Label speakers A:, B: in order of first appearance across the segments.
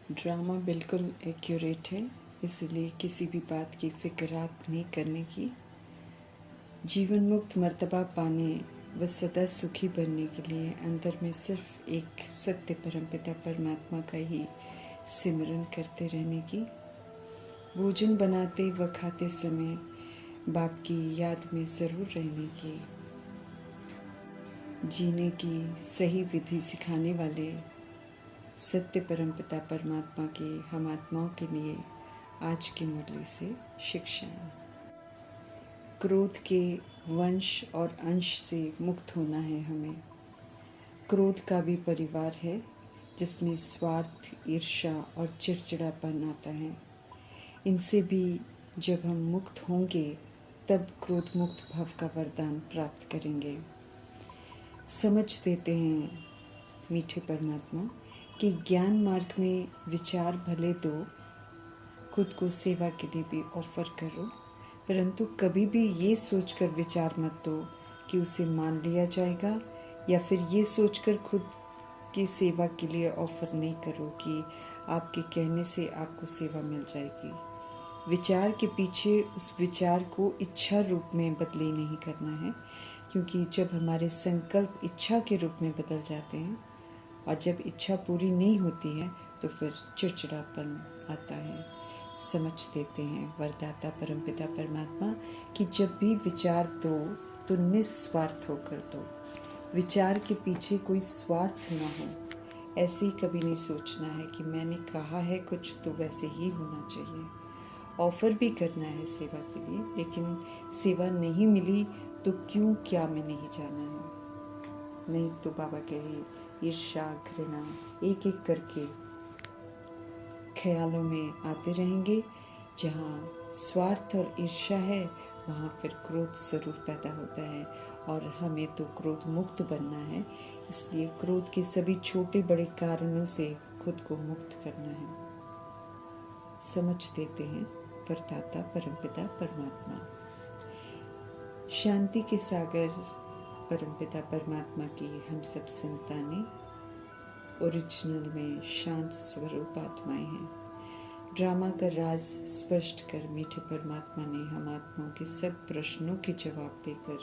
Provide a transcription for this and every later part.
A: Drama बिल्कुल accurate है, इसलिए किसी भी बात की फिक्रात नहीं करने की। जीवन मुक्त मर्तबा पाने व सदा सुखी बनने के लिए अंदर में सिर्फ एक सत्य परमपिता परमात्मा का ही सिमरन करते रहने की। भोजन बनाते व खाते समय बाप की याद में ज़रूर रहने की। जीने की सही विधि सिखाने वाले सत्य परमपिता परमात्मा के हम आत्माओं के लिए आज की मुरली से शिक्षाएं। क्रोध के वंश और अंश से मुक्त होना है हमें। क्रोध का भी परिवार है जिसमें स्वार्थ, ईर्ष्या और चिड़चिड़ापन आता है। इनसे भी जब हम मुक्त होंगे तब क्रोध मुक्त भव का वरदान प्राप्त करेंगे। समझ देते हैं मीठे परमात्मा कि ज्ञान मार्ग में विचार भले दो, खुद को सेवा के लिए भी ऑफर करो, परंतु कभी भी ये सोचकर विचार मत दो कि उसे मान लिया जाएगा, या फिर ये सोचकर खुद की सेवा के लिए ऑफर नहीं करो कि आपके कहने से आपको सेवा मिल जाएगी। विचार के पीछे उस विचार को इच्छा रूप में बदली नहीं करना है, क्योंकि जब हमारे संकल्प इच्छा के रूप में बदल जाते हैं और जब इच्छा पूरी नहीं होती है तो फिर चिड़चिड़ापन आता है। समझ देते हैं वरदाता परमपिता परमात्मा कि जब भी विचार दो तो निस्वार्थ होकर दो। विचार के पीछे कोई स्वार्थ ना हो। ऐसे ही कभी नहीं सोचना है कि मैंने कहा है कुछ तो वैसे ही होना चाहिए। ऑफर भी करना है सेवा के लिए, लेकिन सेवा नहीं मिली तो क्यों क्या में नहीं जाना है। नहीं तो बाबा कहे ईर्ष्या, घृणा एक एक करके ख्यालों में आते रहेंगे। जहाँ स्वार्थ और ईर्ष्या है वहाँ फिर क्रोध ज़रूर पैदा होता है, और हमें तो क्रोध मुक्त बनना है। इसलिए क्रोध के सभी छोटे बड़े कारणों से खुद को मुक्त करना है। समझ देते हैं वरदाता परमपिता परमात्मा। शांति के सागर परमपिता परमात्मा की हम सब संतानें ओरिजिनल में शांत स्वरूप आत्माएं हैं। ड्रामा का राज स्पष्ट कर मीठे परमात्मा ने हम आत्माओं के सब प्रश्नों के जवाब देकर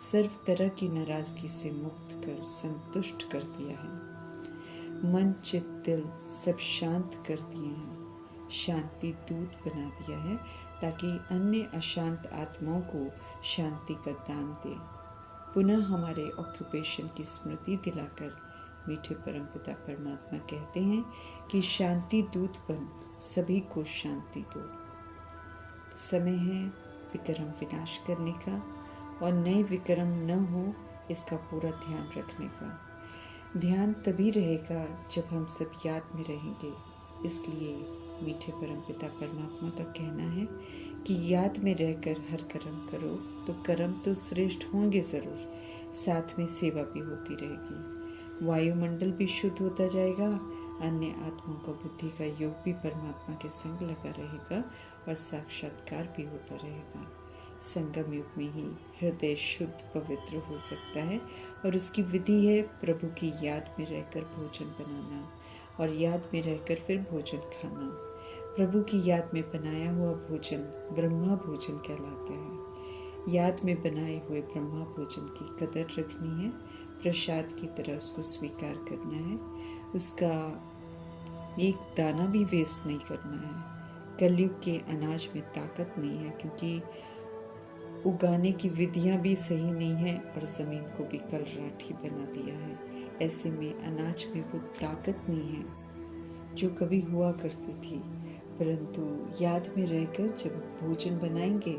A: सर्व तरह की नाराजगी से मुक्त कर संतुष्ट कर दिया है। मन, चित्त, दिल सब शांत कर दिए हैं। शांति दूत बना दिया है ताकि अन्य अशांत आत्माओं को शांति का दान दे। पुनः हमारे ऑक्यूपेशन की स्मृति दिलाकर मीठे परमपिता परमात्मा कहते हैं कि शांति दूत बन सभी को शांति दो। समय है विक्रम विनाश करने का, और नए विक्रम न हो इसका पूरा ध्यान रखने का। ध्यान तभी रहेगा जब हम सब याद में रहेंगे। इसलिए मीठे परमपिता परमात्मा का कहना है कि याद में रहकर हर कर्म करो तो कर्म तो श्रेष्ठ होंगे ज़रूर, साथ में सेवा भी होती रहेगी। वायुमंडल भी शुद्ध होता जाएगा, अन्य आत्माओं का बुद्धि का योग भी परमात्मा के संग लगा रहेगा और साक्षात्कार भी होता रहेगा। संगम युग में ही हृदय शुद्ध पवित्र हो सकता है, और उसकी विधि है प्रभु की याद में रहकर भोजन बनाना और याद में रहकर फिर भोजन खाना। प्रभु की याद में बनाया हुआ भोजन ब्रह्मा भोजन कहलाता है। याद में बनाए हुए ब्रह्मा भोजन की कदर रखनी है, प्रसाद की तरह उसको स्वीकार करना है, उसका एक दाना भी वेस्ट नहीं करना है। कलयुग के अनाज में ताकत नहीं है, क्योंकि उगाने की विधियां भी सही नहीं है और ज़मीन को भी कलराठी बना दिया है। ऐसे में अनाज में वो ताकत नहीं है जो कभी हुआ करती थी। परंतु याद में रहकर जब भोजन बनाएंगे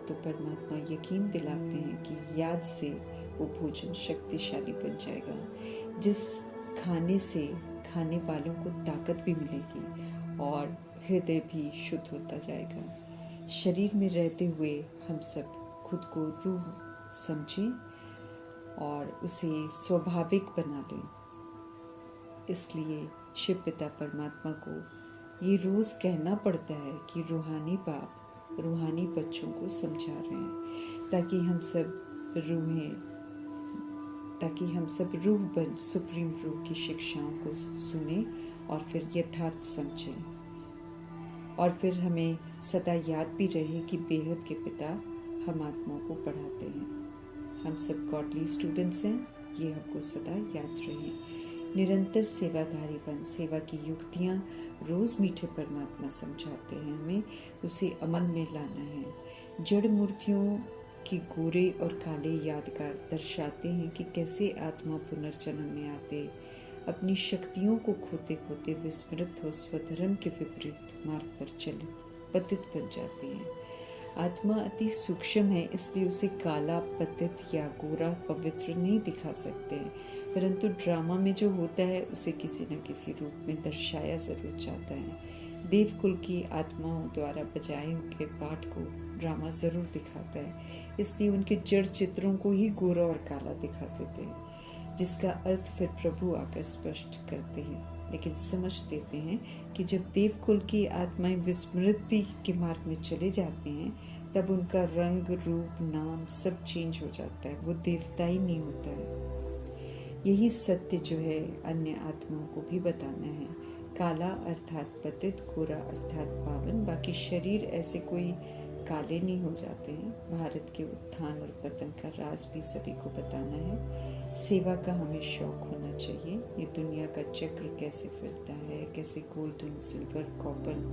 A: तो परमात्मा यकीन दिलाते हैं कि याद से वो भोजन शक्तिशाली बन जाएगा, जिस खाने से खाने वालों को ताकत भी मिलेगी और हृदय भी शुद्ध होता जाएगा। शरीर में रहते हुए हम सब खुद को रूह समझें और उसे स्वाभाविक बना लें। इसलिए शिव पिता परमात्मा को ये रोज़ कहना पड़ता है कि रूहानी बाप रूहानी बच्चों को समझा रहे हैं, ताकि हम सब रूह बन सुप्रीम रूह की शिक्षाओं को सुने और फिर यथार्थ समझें, और फिर हमें सदा याद भी रहे कि बेहद के पिता हम आत्माओं को पढ़ाते हैं। हम सब गॉडली स्टूडेंट्स हैं, ये हमको सदा याद रहे। निरंतर सेवाधारी बन सेवा की युक्तियाँ रोज़ मीठे परमात्मा समझाते हैं, हमें उसे अमल में लाना है। जड़ मूर्तियों की गोरे और काले यादगार दर्शाते हैं कि कैसे आत्मा पुनर्जन्म में आते अपनी शक्तियों को खोते खोते विस्मृत हो स्वधर्म के विपरीत मार्ग पर चले पतित बन जाती है। आत्मा अति सूक्ष्म है, इसलिए उसे काला, पतित या गोरा पवित्र नहीं दिखा सकते, परंतु ड्रामा में जो होता है उसे किसी न किसी रूप में दर्शाया जरूर जाता है। देवकुल की आत्माओं द्वारा बजाए हुए पाठ को ड्रामा जरूर दिखाता है, इसलिए उनके जड़ चित्रों को ही गोरा और काला दिखाते थे, जिसका अर्थ फिर प्रभु आकर स्पष्ट करते हैं, लेकिन समझ देते हैं कि जब देवकुल की आत्माएं विस्मृति के मार्ग में चले जाते हैं तब उनका रंग, रूप, नाम सब चेंज हो जाता है, वो देवता ही नहीं होता है। यही सत्य जो है अन्य आत्माओं को भी बताना है। काला अर्थात पतित, गोरा अर्थात पावन, बाकी शरीर ऐसे कोई काले नहीं हो जाते हैं। भारत के उत्थान और पतन का राज भी सभी को बताना है। सेवा का हमें शौक होना चाहिए। ये दुनिया का चक्र कैसे फिरता है, कैसे golden, silver, copper,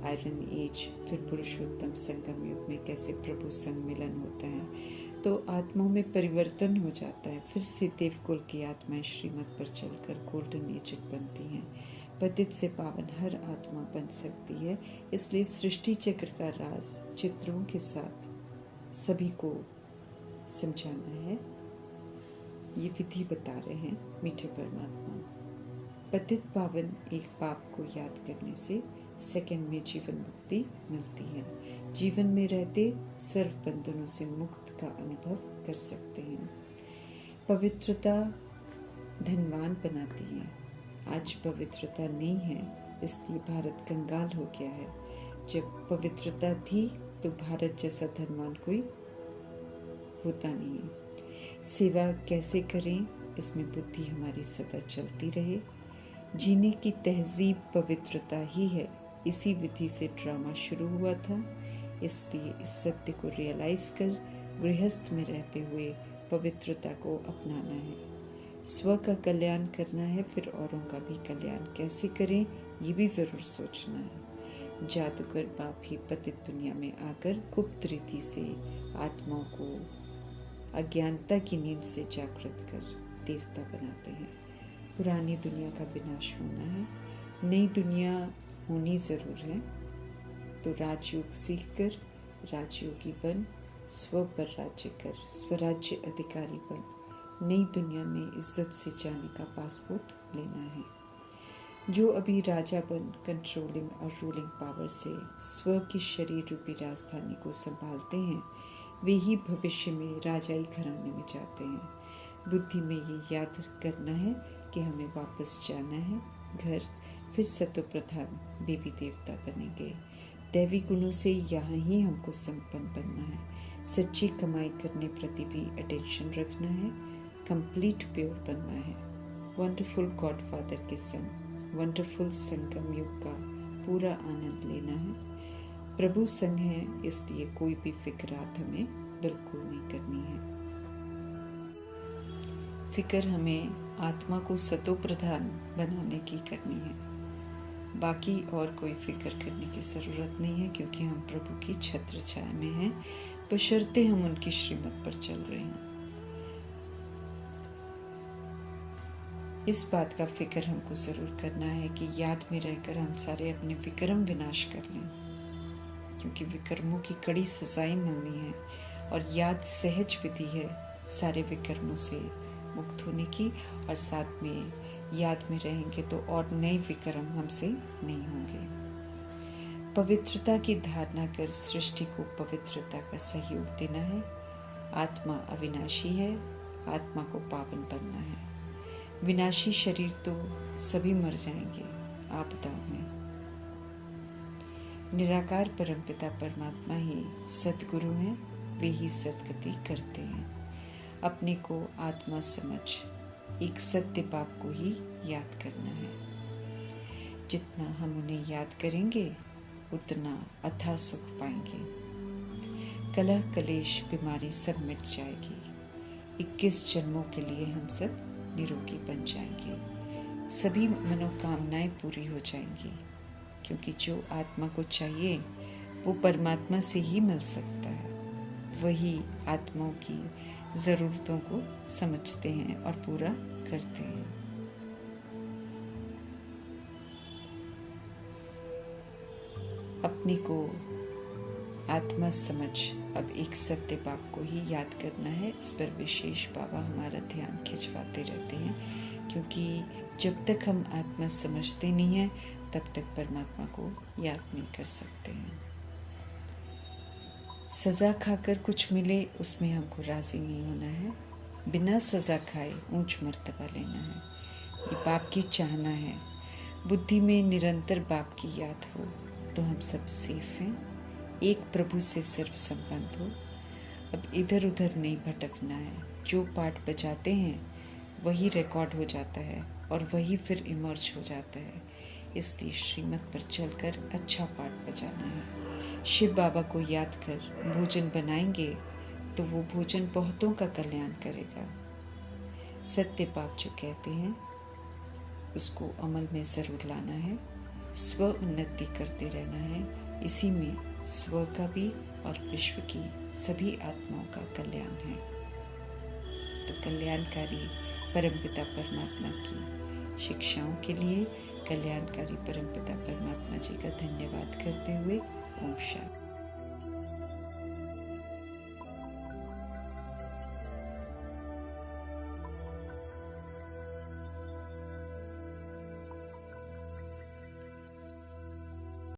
A: iron age, फिर पुरुषोत्तम संगम युग में कैसे प्रभु सम्मिलन होता है, तो आत्माओं में परिवर्तन हो जाता है। फिर से देवकुल की आत्माएं श्रीमत पर चलकर गोल्डन एजेड बनती हैं। पतित से पावन हर आत्मा बन सकती है, इसलिए सृष्टि चक्र का राज चित्रों के साथ सभी को समझाना है। ये विधि बता रहे हैं मीठे परमात्मा। पतित पावन एक पाप को याद करने से सेकंड में जीवन मुक्ति मिलती है। जीवन में रहते सर्व बंधनों से मुक्त का अनुभव कर सकते हैं। पवित्रता धनवान बनाती है। आज पवित्रता नहीं है, इसलिए भारत कंगाल हो गया है। जब पवित्रता थी तो भारत जैसा धनवान कोई होता नहीं है। सेवा कैसे करें, इसमें बुद्धि हमारी सदा चलती रहे। जीने की तहजीब पवित्रता ही है। इसी विधि से ड्रामा शुरू हुआ था, इसलिए इस सत्य को रियलाइज कर गृहस्थ में रहते हुए पवित्रता को अपनाना है। स्व का कल्याण करना है, फिर औरों का भी कल्याण कैसे करें ये भी ज़रूर सोचना है। जादूगर बाप ही पतित दुनिया में आकर गुप्त रीति से आत्माओं को अज्ञानता की नींद से जागृत कर देवता बनाते हैं। पुरानी दुनिया का विनाश होना है, नई दुनिया होनी ज़रूर है। तो राजयोग सीखकर राजयोगी बन, स्व पर राज्य कर, स्वराज्य अधिकारी बन। नई दुनिया में इज्जत से जाने का पासपोर्ट लेना है। जो अभी राजा बन कंट्रोलिंग और रूलिंग पावर से स्व की शरीर रूपी राजधानी को संभालते हैं, वे ही भविष्य में राजाई घराने में जाते हैं। बुद्धि में ये याद करना है कि हमें वापस जाना है घर, फिर सतो प्रधान देवी देवता बनेंगे। दैवी गुणों से यहाँ ही हमको संपन्न बनना है। सच्ची कमाई करने प्रति भी अटेंशन रखना है। कंप्लीट प्योर बनना है। वंडरफुल गॉडफादर के संग वंडरफुल संगम युग का पूरा आनंद लेना है। प्रभु संग है, इसलिए कोई भी फिक्रात हमें बिल्कुल नहीं करनी है। फिक्र हमें आत्मा को सतो प्रधान बनाने की करनी है। बाकी और कोई फिक्र करने की ज़रूरत नहीं है, क्योंकि हम प्रभु की छत्र छाया में हैं, बशर्ते हम उनकी श्रीमत पर चल रहे हैं। इस बात का फिक्र हमको ज़रूर करना है कि याद में रहकर हम सारे अपने विक्रम विनाश कर लें, क्योंकि विक्रमों की कड़ी सजाएं मिलनी है और याद सहज विधि है सारे विक्रमों से मुक्त होने की। और साथ में याद में रहेंगे तो और नए विक्रम हमसे नहीं होंगे। पवित्रता की धारणा कर सृष्टि को पवित्रता का सहयोग देना है। आत्मा अविनाशी है, आत्मा को पावन बनना है। विनाशी शरीर तो सभी मर जाएंगे आपदाओं में। निराकार परमपिता परमात्मा ही सद्गुरु हैं, वे ही सद्गति करते हैं। अपने को आत्मा समझ एक सत्य बाप को ही याद करना है। जितना हम उन्हें याद करेंगे उतना अथाह सुख पाएंगे। कलह कलेश बीमारी सब मिट जाएगी। 21 जन्मों के लिए हम सब निरोगी बन जाएंगे। सभी मनोकामनाएं पूरी हो जाएंगी, क्योंकि जो आत्मा को चाहिए वो परमात्मा से ही मिल सकता है। वही आत्माओं की ज़रूरतों को समझते हैं और पूरा करते हैं। अपनी को आत्मा समझ अब एक सत्य बाप को ही याद करना है। इस पर विशेष बाबा हमारा ध्यान खिंचवाते रहते हैं, क्योंकि जब तक हम आत्मा समझते नहीं हैं तब तक परमात्मा को याद नहीं कर सकते हैं। सज़ा खाकर कुछ मिले उसमें हमको राज़ी नहीं होना है। बिना सज़ा खाए ऊंच मर्तबा लेना है। ये बाप की चाहना है। बुद्धि में निरंतर बाप की याद हो तो हम सब सेफ हैं। एक प्रभु से सर्व संबंध हो। अब इधर उधर नहीं भटकना है। जो पाठ बजाते हैं वही रिकॉर्ड हो जाता है और वही फिर इमर्ज हो जाता है। इसलिए श्रीमत पर चलकर अच्छा पाठ बजाना है। शिव बाबा को याद कर भोजन बनाएंगे तो वो भोजन बहुतों का कल्याण करेगा। सत्य बाप जो कहते हैं उसको अमल में ज़रूर लाना है। स्व उन्नति करते रहना है। इसी में स्व का भी और विश्व की सभी आत्माओं का कल्याण है। तो कल्याणकारी परमपिता परमात्मा की शिक्षाओं के लिए कल्याणकारी परमपिता परमात्मा जी का धन्यवाद करते हुए ओम शांति।